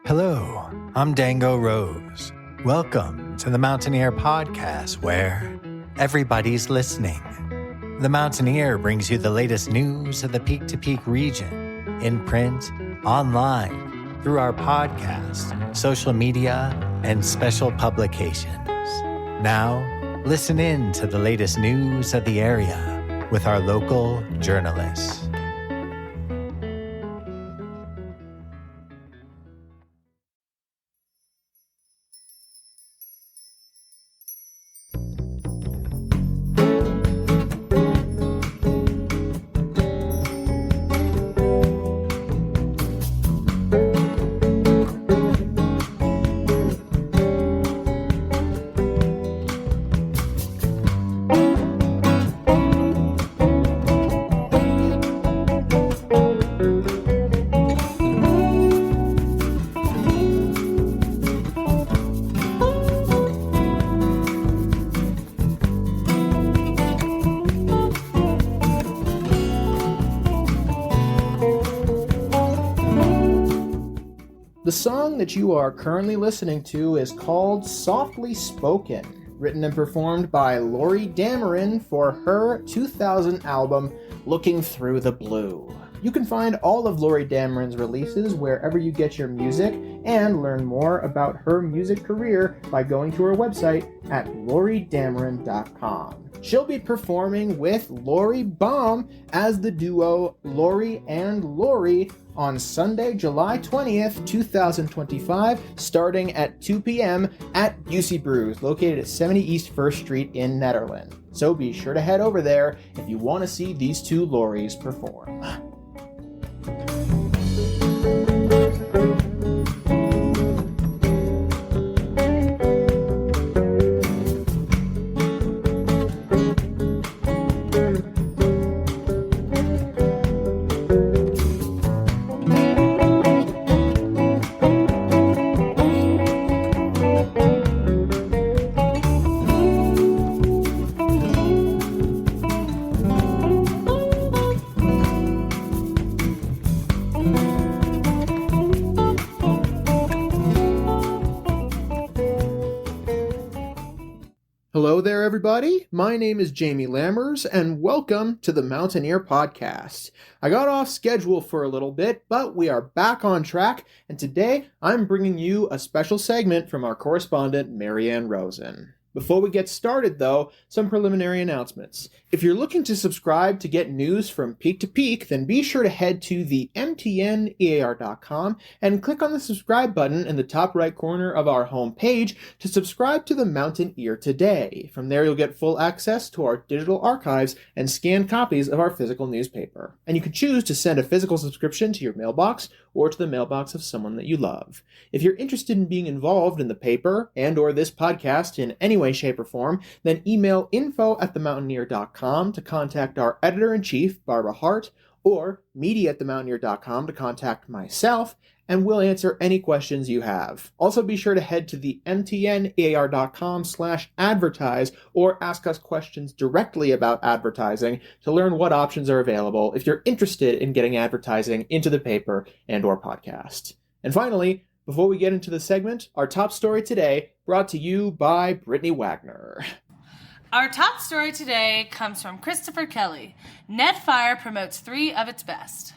Hello, I'm Dango Rose. Welcome to the Mountaineer Podcast, where everybody's listening. The Mountaineer brings you the latest news of the Peak to Peak region, in print, online, through our podcast, social media, and special publications. Now, listen in to the latest news of the area with our local journalists. The song that you are currently listening to is called Softly Spoken, written and performed by Lori Dameron for her 2000 album, Looking Through the Blue. You can find all of Lori Dameron's releases wherever you get your music and learn more about her music career by going to her website at loridameron.com. She'll be performing with Lori Baum as the duo Lori and Lori on Sunday, July 20th, 2025, starting at 2 p.m. at UC Brews, located at 70 East 1st Street in Netherlands. So be sure to head over there if you want to see these two Loris perform. Hello there, everybody. My name is Jamie Lammers, and welcome to the Mountaineer Podcast. I got off schedule for a little bit, but we are back on track, and today I'm bringing you a special segment from our correspondent, Maryann Rosen. Before we get started, though, some preliminary announcements. If you're looking to subscribe to get news from Peak to Peak, then be sure to head to the mtnear.com and click on the subscribe button in the top right corner of our homepage to subscribe to the Mountaineer today. From there, you'll get full access to our digital archives and scanned copies of our physical newspaper. And you can choose to send a physical subscription to your mailbox or to the mailbox of someone that you love. If you're interested in being involved in the paper and or this podcast in any way, shape, or form, then email info@themountaineer.com to contact our editor-in-chief, Barbara Hardt, or media@themountaineer.com to contact myself, and we'll answer any questions you have. Also, be sure to head to the mtnear.com/advertise or ask us questions directly about advertising to learn what options are available if you're interested in getting advertising into the paper and or podcast. And finally, before we get into the segment, our top story today brought to you by Brittany Wagner. Our top story today comes from Christopher Kelly. Net Fire promotes 3 of its best.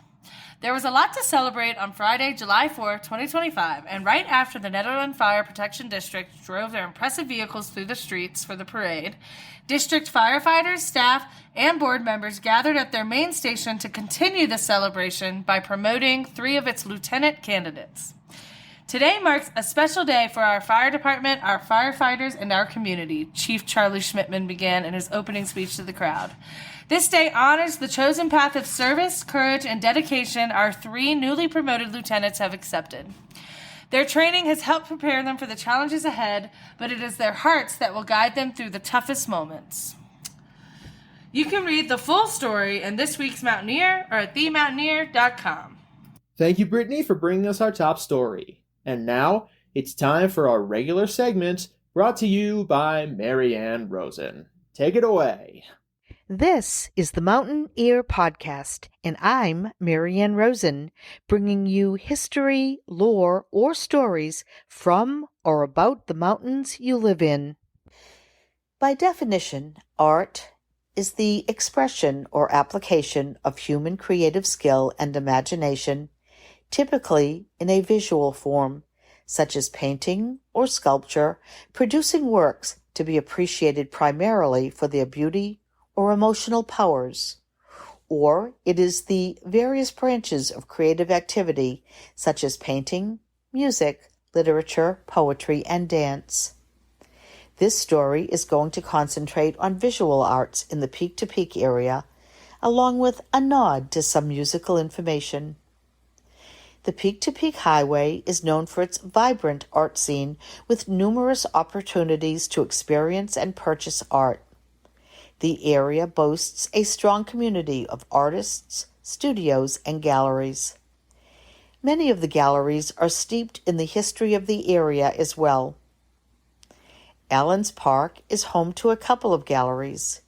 There was a lot to celebrate on Friday, July 4, 2025, and right after the Netherlands Fire Protection District drove their impressive vehicles through the streets for the parade, district firefighters, staff, and board members gathered at their main station to continue the celebration by promoting 3 of its lieutenant candidates. Today marks a special day for our fire department, our firefighters, and our community, Chief Charlie Schmidtman began in his opening speech to the crowd. This day honors the chosen path of service, courage, and dedication our 3 newly promoted lieutenants have accepted. Their training has helped prepare them for the challenges ahead, but it is their hearts that will guide them through the toughest moments. You can read the full story in this week's Mountaineer or at themountaineer.com. Thank you, Brittany, for bringing us our top story. And now, it's time for our regular segment, brought to you by Maryann Rosen. Take it away. This is the Mountain Ear Podcast, and I'm Maryann Rosen, bringing you history, lore, or stories from or about the mountains you live in. By definition, art is the expression or application of human creative skill and imagination, typically in a visual form, such as painting or sculpture, producing works to be appreciated primarily for their beauty or emotional powers, or it is the various branches of creative activity such as painting, music, literature, poetry, and dance. This story is going to concentrate on visual arts in the Peak-to-Peak area, along with a nod to some musical information. The Peak-to-Peak Highway is known for its vibrant art scene with numerous opportunities to experience and purchase art. The area boasts a strong community of artists, studios, and galleries. Many of the galleries are steeped in the history of the area as well. Allens Park is home to a couple of galleries.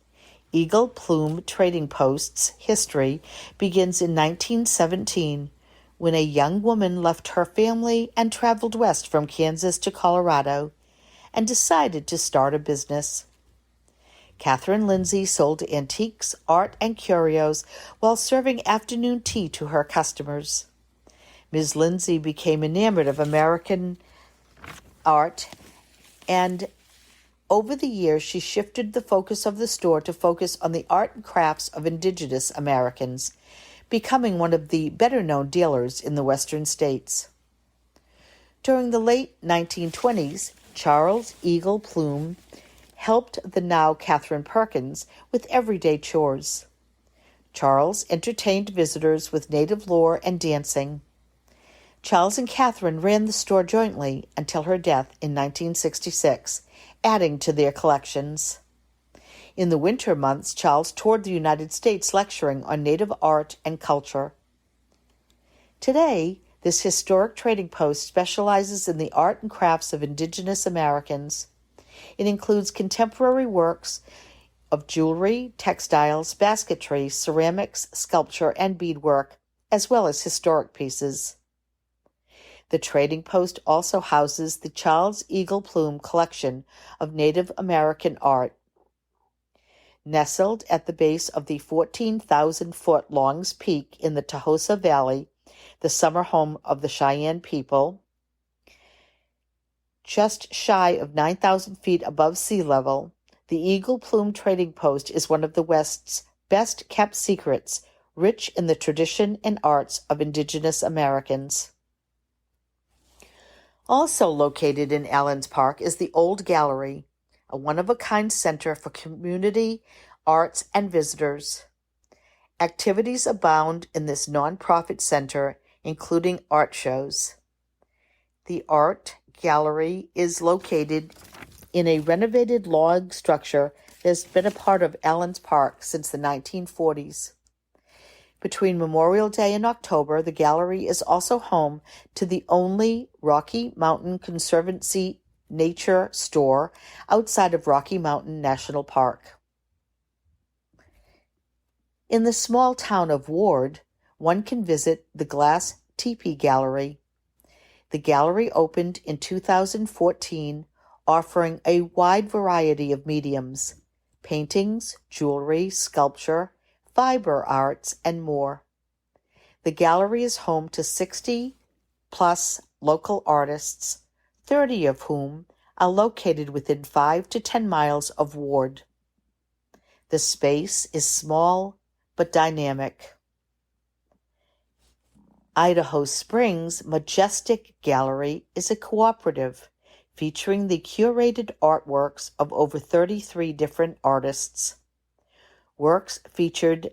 Eagle Plume Trading Post's history begins in 1917, when a young woman left her family and traveled west from Kansas to Colorado and decided to start a business. Catherine Lindsay sold antiques, art, and curios while serving afternoon tea to her customers. Ms. Lindsay became enamored of American art, and over the years she shifted the focus of the store to focus on the art and crafts of indigenous Americans, becoming one of the better-known dealers in the western states. During the late 1920s, Charles Eagle Plume helped the now Catherine Perkins with everyday chores. Charles entertained visitors with native lore and dancing. Charles and Catherine ran the store jointly until her death in 1966, adding to their collections. In the winter months, Charles toured the United States lecturing on native art and culture. Today, this historic trading post specializes in the art and crafts of indigenous Americans. It includes contemporary works of jewelry, textiles, basketry, ceramics, sculpture, and beadwork, as well as historic pieces. The trading post also houses the Charles Eagle Plume collection of Native American art. Nestled at the base of the 14,000-foot Longs Peak in the Tahosa Valley, the summer home of the Cheyenne people, just shy of 9,000 feet above sea level, the Eagle Plume Trading Post is one of the West's best-kept secrets, rich in the tradition and arts of indigenous Americans. Also located in Allens Park is the Old Gallery, a one-of-a-kind center for community, arts, and visitors. Activities abound in this nonprofit center, including art shows. The Art Gallery is located in a renovated log structure that has been a part of Allens Park since the 1940s. Between Memorial Day and October, the gallery is also home to the only Rocky Mountain Conservancy nature store outside of Rocky Mountain National Park. In the small town of Ward, one can visit the Glass Teepee Gallery. The gallery opened in 2014, offering a wide variety of mediums: paintings, jewelry, sculpture, fiber arts, and more. The gallery is home to 60-plus local artists, 30 of whom are located within 5 to 10 miles of Ward. The space is small but dynamic. Idaho Springs Majestic Gallery is a cooperative featuring the curated artworks of over 33 different artists. Works featured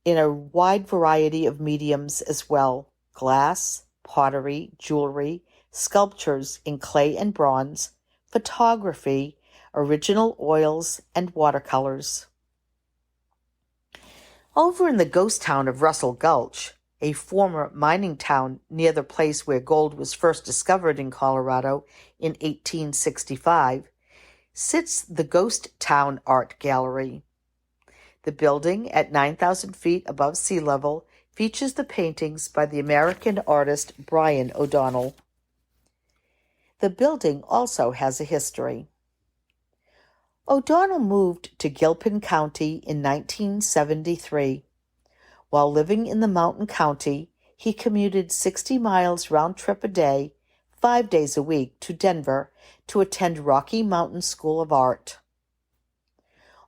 in a wide variety of mediums as well: glass, pottery, jewelry, sculptures in clay and bronze, photography, original oils, and watercolors. Over in the ghost town of Russell Gulch, a former mining town near the place where gold was first discovered in Colorado in 1865, sits the Ghost Town Art Gallery. The building, at 9,000 feet above sea level, features the paintings by the American artist Bryan O'Donnell. The building also has a history. O'Donnell moved to Gilpin County in 1973. While living in the mountain county, he commuted 60 miles round trip a day, 5 days a week, to Denver to attend Rocky Mountain School of Art.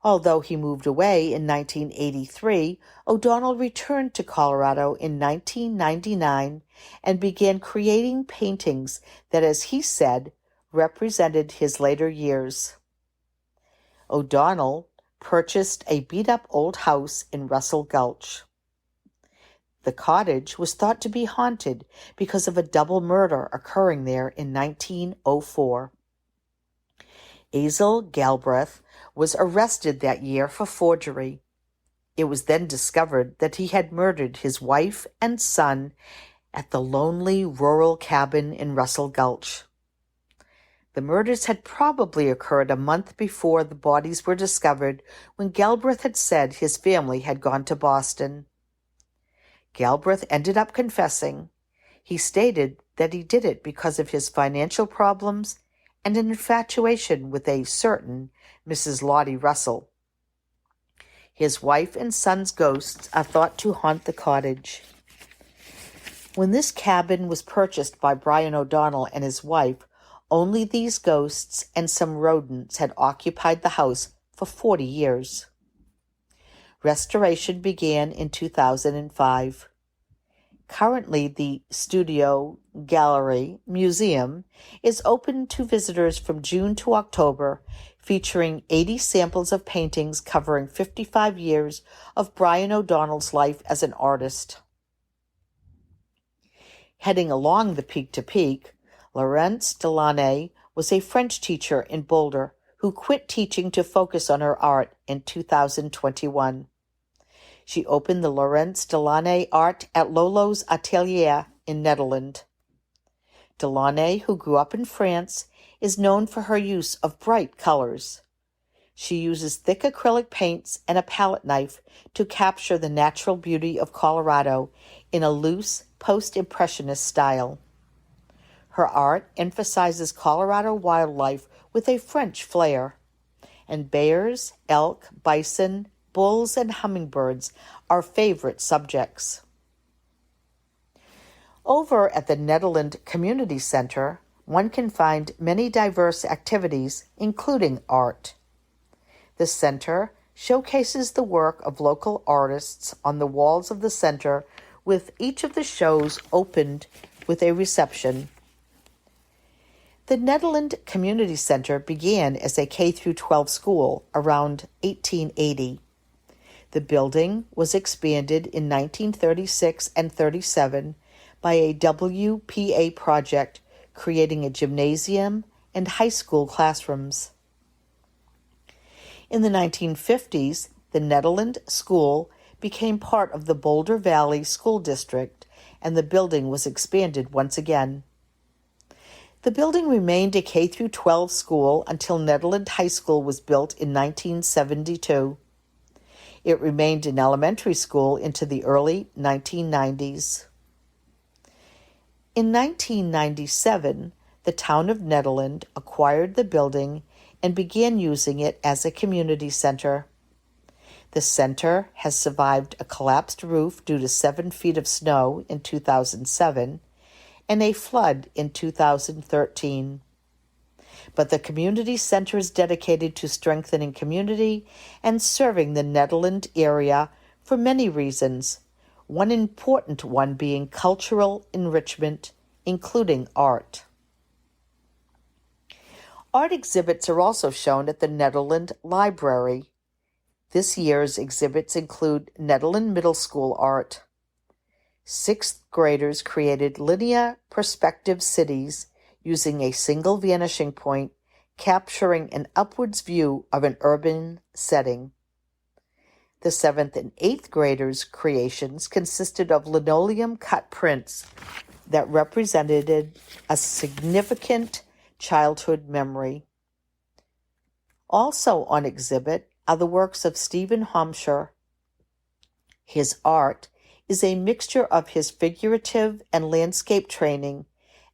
Although he moved away in 1983, O'Donnell returned to Colorado in 1999 and began creating paintings that, as he said, represented his later years. O'Donnell purchased a beat-up old house in Russell Gulch. The cottage was thought to be haunted because of a double murder occurring there in 1904. Azel Galbraith was arrested that year for forgery. It was then discovered that he had murdered his wife and son at the lonely rural cabin in Russell Gulch. The murders had probably occurred a month before the bodies were discovered, when Galbraith had said his family had gone to Boston. Galbraith ended up confessing. He stated that he did it because of his financial problems and an infatuation with a certain Mrs. Lottie Russell. His wife and son's ghosts are thought to haunt the cottage. When this cabin was purchased by Bryan O'Donnell and his wife, only these ghosts and some rodents had occupied the house for 40 years. Restoration began in 2005. Currently, the Studio Gallery Museum is open to visitors from June to October, featuring 80 samples of paintings covering 55 years of Bryan O'Donnell's life as an artist. Heading along the Peak to Peak, Laurence Delaunay was a French teacher in Boulder who quit teaching to focus on her art in 2021. She opened the Laurence Delaunay Art at Lolo's Atelier in Netherlands. Delaunay, who grew up in France, is known for her use of bright colors. She uses thick acrylic paints and a palette knife to capture the natural beauty of Colorado in a loose, post-impressionist style. Her art emphasizes Colorado wildlife with a French flair, and bears, elk, bison, bulls, and hummingbirds are favorite subjects. Over at the Netherlands Community Center, one can find many diverse activities, including art. The center showcases the work of local artists on the walls of the center, with each of the shows opened with a reception. The Netherlands Community Center began as a K-12 school around 1880. The building was expanded in 1936 and 37 by a WPA project creating a gymnasium and high school classrooms. In the 1950s, the Netherlands School became part of the Boulder Valley School District, and the building was expanded once again. The building remained a K-12 school until Netherlands High School was built in 1972. It remained an elementary school into the early 1990s. In 1997, the town of Netherlands acquired the building and began using it as a community center. The center has survived a collapsed roof due to 7 feet of snow in 2007 and a flood in 2013. But the community center is dedicated to strengthening community and serving the Netherlands area for many reasons, one important one being cultural enrichment, including art. Art exhibits are also shown at the Netherlands Library. This year's exhibits include Netherlands Middle School art. 6th graders created linear perspective cities using a single vanishing point, capturing an upwards view of an urban setting. The 7th and 8th graders' creations consisted of linoleum cut prints that represented a significant childhood memory. Also on exhibit are the works of Stephen Hampshire. His art is a mixture of his figurative and landscape training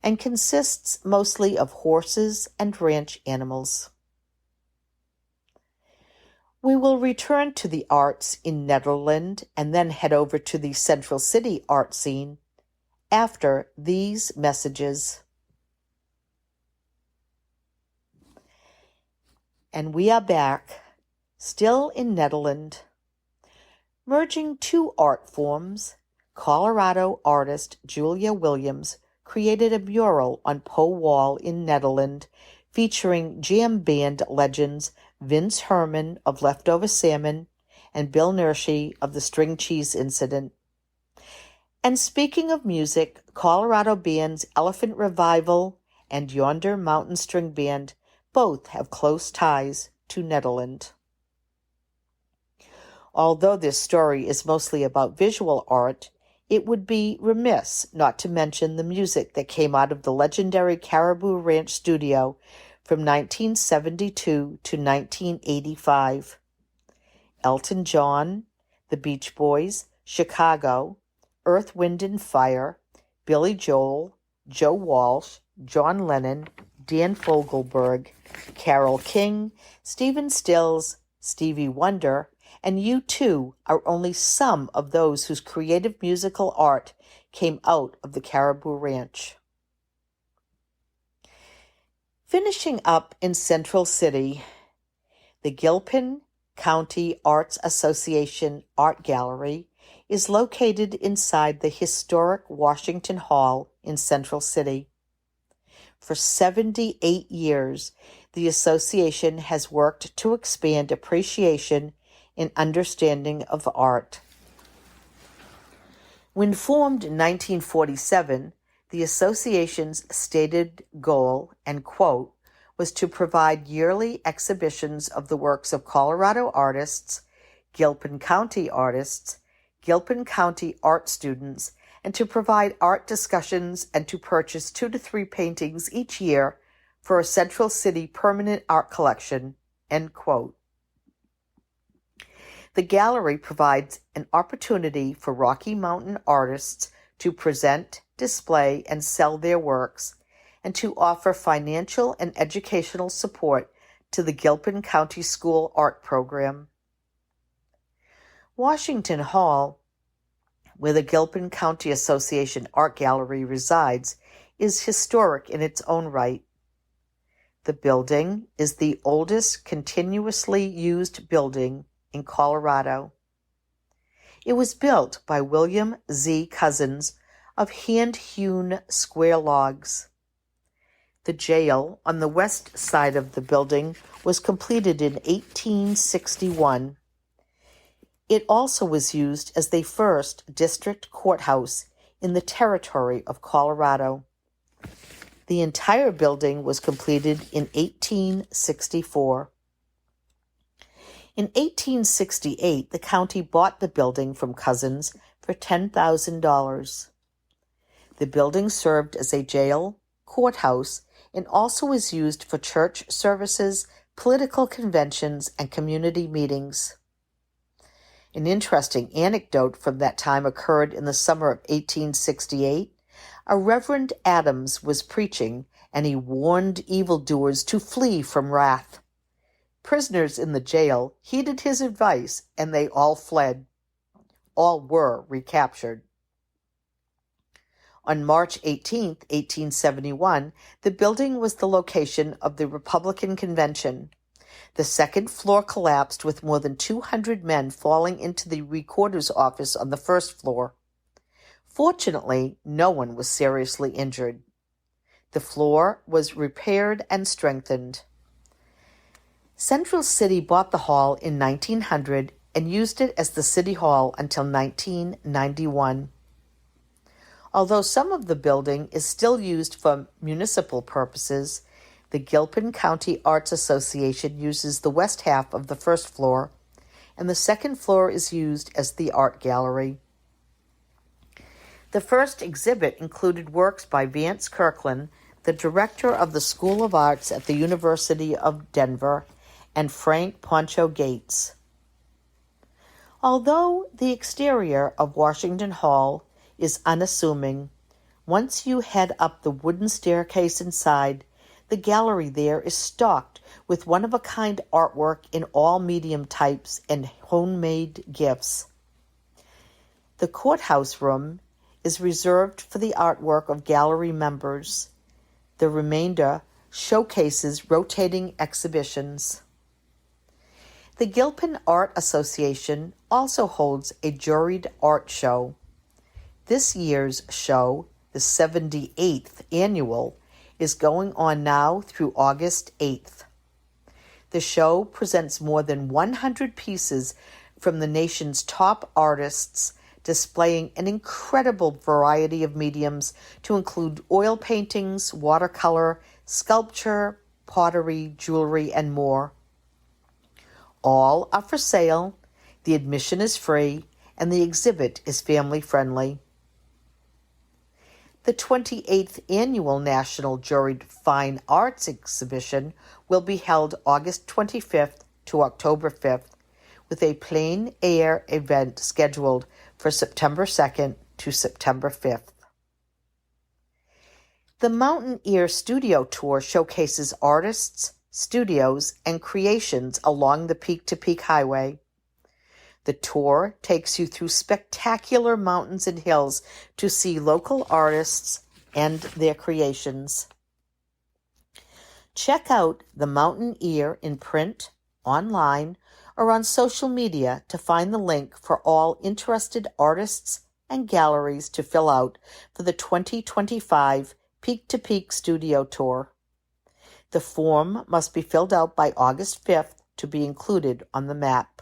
and consists mostly of horses and ranch animals. We will return to the arts in Nederland and then head over to the Central City art scene after these messages. And we are back, still in Nederland. Merging two art forms, Colorado artist Julia Williams created a mural on Poe Wall in Nederland featuring jam band legends Vince Herman of Leftover Salmon and Bill Nershi of the String Cheese Incident. And speaking of music, Colorado bands Elephant Revival and Yonder Mountain String Band both have close ties to Nederland. Although this story is mostly about visual art, it would be remiss not to mention the music that came out of the legendary Caribou Ranch studio from 1972 to 1985. Elton John, the Beach Boys, Chicago, Earth, Wind and Fire, Billy Joel, Joe Walsh, John Lennon, Dan Fogelberg, Carole King, Stephen Stills, Stevie Wonder, and U2 are only some of those whose creative musical art came out of the Caribou Ranch. Finishing up in Central City, the Gilpin County Arts Association Art Gallery is located inside the historic Washington Hall in Central City. For 78 years, the association has worked to expand appreciation and understanding of art. When formed in 1947, the association's stated goal, and quote, was to provide yearly exhibitions of the works of Colorado artists, Gilpin County artists, Gilpin County art students, and to provide art discussions and to purchase 2 to 3 paintings each year for a Central City permanent art collection, end quote. The gallery provides an opportunity for Rocky Mountain artists to present, display, and sell their works, and to offer financial and educational support to the Gilpin County School Art Program. Washington Hall, where the Gilpin County Association Art Gallery resides, is historic in its own right. The building is the oldest continuously used building in Colorado. It was built by William Z. Cousins of hand-hewn square logs. The jail on the west side of the building was completed in 1861. It also was used as the first district courthouse in the territory of Colorado. The entire building was completed in 1864. In 1868, the county bought the building from Cousins for $10,000. The building served as a jail, courthouse, and also was used for church services, political conventions, and community meetings. An interesting anecdote from that time occurred in the summer of 1868. A Reverend Adams was preaching, and he warned evildoers to flee from wrath. Prisoners in the jail heeded his advice, and they all fled. All were recaptured. On March 18, 1871, the building was the location of the Republican Convention. The second floor collapsed with more than 200 men falling into the recorder's office on the first floor. Fortunately, no one was seriously injured. The floor was repaired and strengthened. Central City bought the hall in 1900 and used it as the City Hall until 1991. Although some of the building is still used for municipal purposes, the Gilpin County Arts Association uses the west half of the first floor, and the second floor is used as the art gallery. The first exhibit included works by Vance Kirkland, the director of the School of Arts at the University of Denver, and Frank Poncho Gates. Although the exterior of Washington Hall is unassuming, once you head up the wooden staircase inside, the gallery there is stocked with one-of-a-kind artwork in all medium types and homemade gifts. The courthouse room is reserved for the artwork of gallery members. The remainder showcases rotating exhibitions. The Gilpin Art Association also holds a juried art show. This year's show, the 78th annual, is going on now through August 8th. The show presents more than 100 pieces from the nation's top artists, displaying an incredible variety of mediums to include oil paintings, watercolor, sculpture, pottery, jewelry, and more. All are for sale, the admission is free, and the exhibit is family-friendly. The 28th Annual National Juried Fine Arts Exhibition will be held August 25th to October 5th, with a plein air event scheduled for September 2nd to September 5th. The Mountain Ear Studio Tour showcases artists, studios, and creations along the Peak to Peak Highway. The tour takes you through spectacular mountains and hills to see local artists and their creations. Check out the Mountain Ear in print, online, or on social media to find the link for all interested artists and galleries to fill out for the 2025 Peak to Peak Studio Tour. The form must be filled out by August 5th to be included on the map.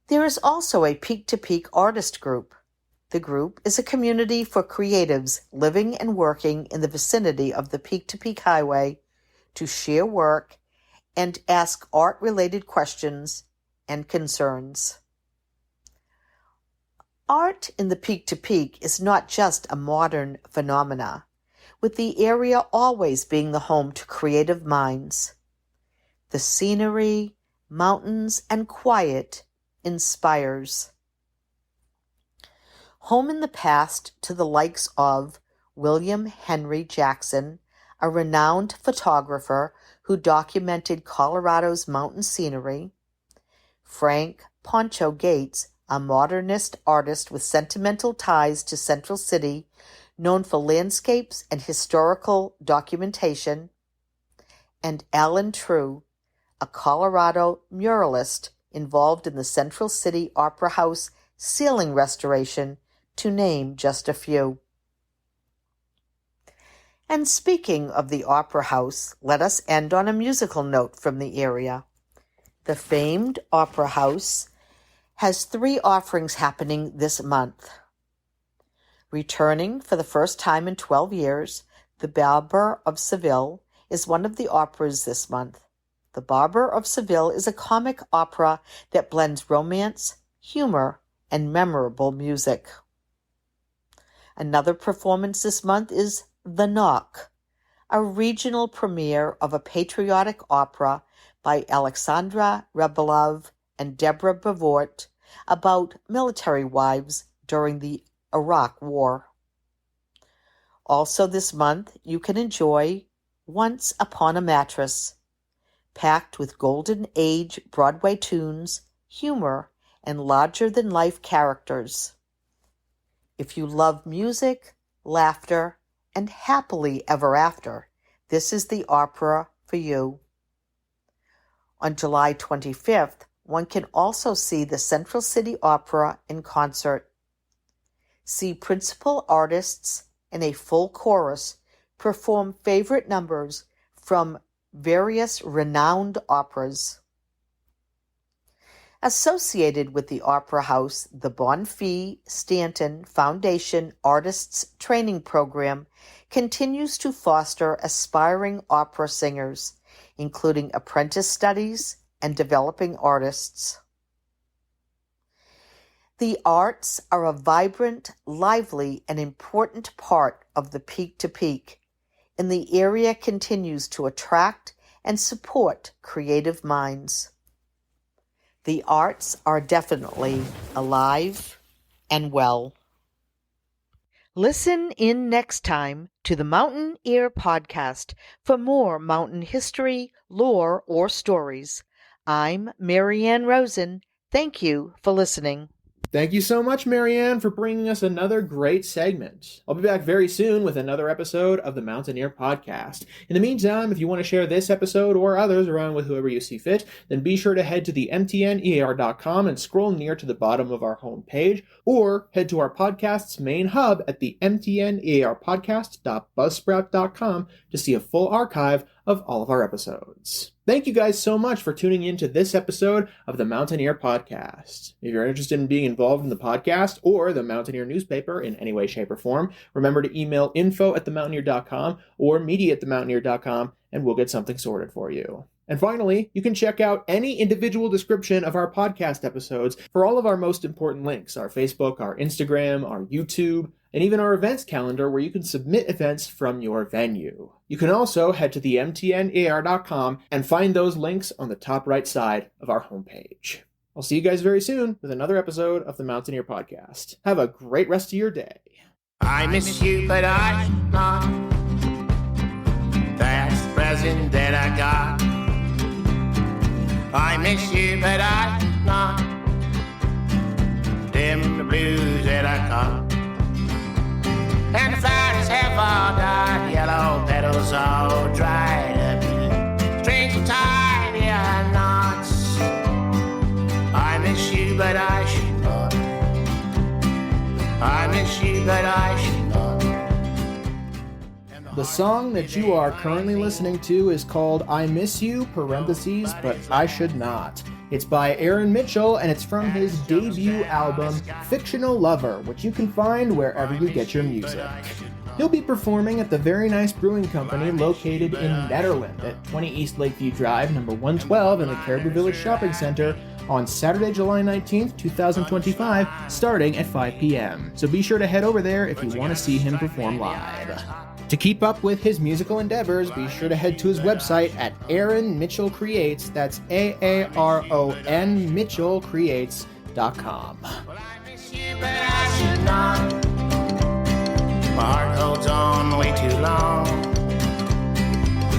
There is also a Peak to Peak artist group. The group is a community for creatives living and working in the vicinity of the Peak to Peak Highway to share work and ask art-related questions and concerns. Art in the Peak to Peak is not just a modern phenomena, with the area always being the home to creative minds. The scenery, mountains, and quiet inspires. Home in the past to the likes of William Henry Jackson, a renowned photographer who documented Colorado's mountain scenery, Frank Poncho Gates, a modernist artist with sentimental ties to Central City, known for landscapes and historical documentation, and Alan True, a Colorado muralist involved in the Central City Opera House ceiling restoration, to name just a few. And speaking of the Opera House, let us end on a musical note from the area. The famed Opera House has 3 offerings happening this month. Returning for the first time in 12 years, The Barber of Seville is one of the operas this month. The Barber of Seville is a comic opera that blends romance, humor, and memorable music. Another performance this month is The Knock, a regional premiere of a patriotic opera by Alexandra Rebelov and Deborah Bavort about military wives during the Iraq War. Also this month, you can enjoy Once Upon a Mattress, packed with Golden Age Broadway tunes, humor, and larger-than-life characters. If you love music, laughter, and happily ever after, this is the opera for you. On July 25th, one can also see the Central City Opera in concert. See principal artists and a full chorus perform favorite numbers from various renowned operas. Associated with the Opera House, the Bonfils Stanton Foundation Artists Training Program continues to foster aspiring opera singers, including apprentice studies and developing artists. The arts are a vibrant, lively, and important part of the Peak to Peak, and the area continues to attract and support creative minds. The arts are definitely alive and well. Listen in next time to the Mountain Ear Podcast for more mountain history, lore, or stories. I'm Maryann Rosen. Thank you for listening. Thank you so much, Maryann, for bringing us another great segment. I'll be back very soon with another episode of the Mountaineer Podcast. In the meantime, if you want to share this episode or others around with whoever you see fit, then be sure to head to the mtnear.com and scroll near to the bottom of our homepage, or head to our podcast's main hub at the mtnearpodcast.buzzsprout.com to see a full archive of all of our episodes. Thank you guys so much for tuning in to this episode of the Mountaineer Podcast. If you're interested in being involved in the podcast or the Mountaineer newspaper in any way, shape, or form, remember to email info@themountaineer.com or media@themountaineer.com and we'll get something sorted for you. And finally, you can check out any individual description of our podcast episodes for all of our most important links, our Facebook, our Instagram, our YouTube, and even our events calendar where you can submit events from your venue. You can also head to the mtnear.com and find those links on the top right side of our homepage. I'll see you guys very soon with another episode of the Mountaineer Podcast. Have a great rest of your day. I miss you, but I not. That's the present that I got. I miss you, but I not. Them the blues that I got. And the flowers have all died, yellow petals all dried up. Strings and tiny knots. I miss you, but I should not. I miss you, but I should not. The song that you are currently listening to is called I Miss You, parentheses, but I Should Not. It's by Aaron Mitchell, and it's from his debut album, Fictional Lover, which you can find wherever you get your music. He'll be performing at the Very Nice Brewing Company located in Netherland at 20 East Lakeview Drive, number 112 in the Caribou Village Shopping Center on Saturday, July 19th, 2025, starting at 5 p.m. So be sure to head over there if you want to see him perform live. To keep up with his musical endeavors, be sure to head to his website at Aaron Mitchell Creates. That's AARON MitchellCreates.com. Well, I miss you, but I should not. My heart holds on way too long.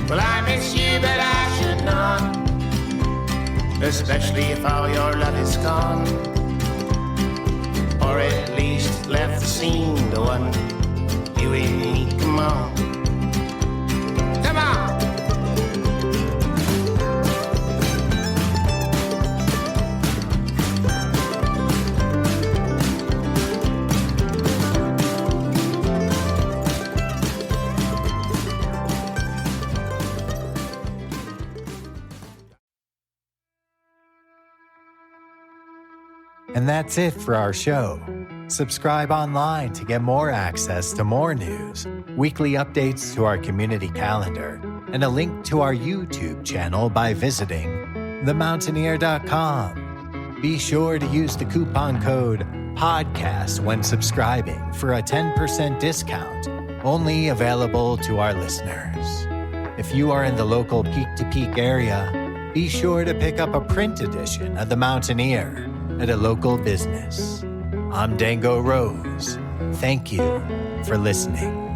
Well, I miss you, but I should not. Especially if all your love is gone. Or at least left the scene, the one you and me, come on. Come on! And that's it for our show. Subscribe online to get more access to more news, weekly updates to our community calendar, and a link to our YouTube channel by visiting themountaineer.com. Be sure to use the coupon code PODCAST when subscribing for a 10% discount, only available to our listeners. If you are in the local Peak-to-Peak area, be sure to pick up a print edition of The Mountaineer at a local business. I'm Dango Rose. Thank you for listening.